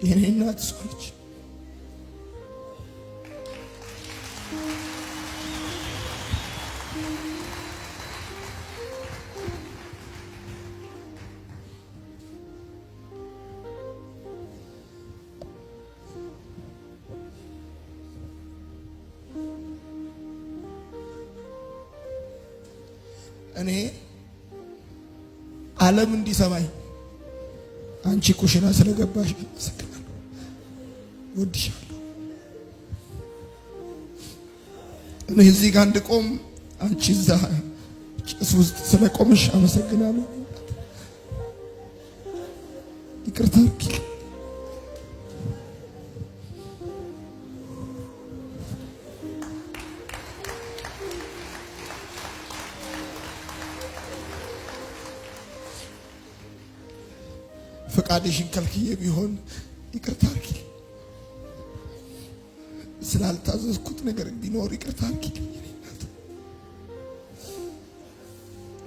የኔ እናት እሷ ነች። እኔ ዓለም እንዲሰማኝ አንቺ ኩሽና ስለገባሽ አመሰግናለሁ። ወድሻለሁ። እኔ እዚህ ጋር እንድቆም አንቺ እዛ ጭስ ውስጥ ስለቆምሽ አመሰግናለሁ። ይቅርታ አድርጊ። ፈቃድሽን ከልክዬ ቢሆን ይቅርታ አድርጊ። ስላልታዘዝኩት ነገር ቢኖር ይቅርታ አድርጊ።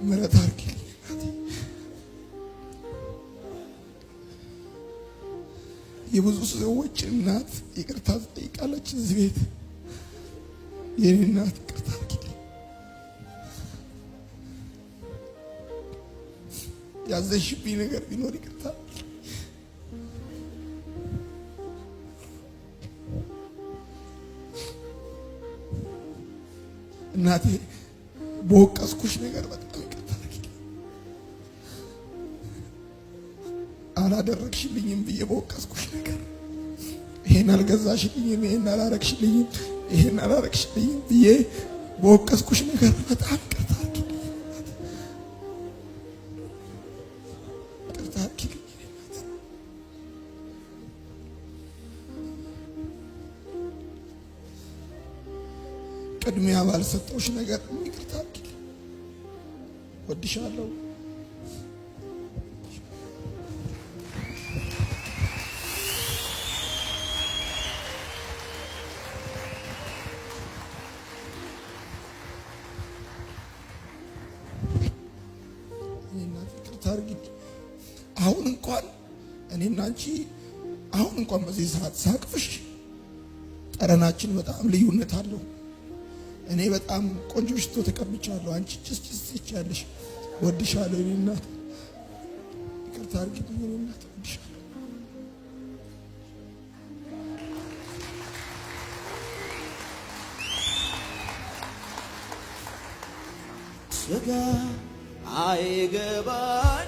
ምሕረት አድርጊ። የብዙ ሰዎች እናት ይቅርታ ትጠይቃለች እዚህ ቤት። የኔ እናት ይቅርታ አድርጊ። ያዘሽብኝ ነገር ቢኖር ይቅርታ እናቴ። በወቀስኩሽ ነገር በጣም ይቅርታ አድርጊ። አላደረግሽልኝም ብዬ በወቀስኩሽ ነገር፣ ይሄን አልገዛሽልኝም፣ ይሄን አላረግሽልኝም፣ ይሄን አላረግሽልኝም ብዬ በወቀስኩሽ ነገር በጣም ይቅርታ አድርጊ። ይቅርታ አድርጊ። ቅድሚያ ባልሰጠሁሽ ነገር ይቅርታ አድርጊ። ወድሻለሁ። ይቅርታ አድርጊ። አሁን እንኳን እኔና አንቺ አሁን እንኳን በዚህ ሰዓት ሳቅፍሽ ጠረናችን በጣም ልዩነት አለው። እኔ በጣም ቆንጆ ሽቶ ተቀብቻለሁ። አንቺ ጭስ ትያለሽ። ወድሻለሁ የኔ እናት። ይቅርታ አድርጊልኝ የኔ እናት። ወድሻለሁ። ስጋ አይገባኝ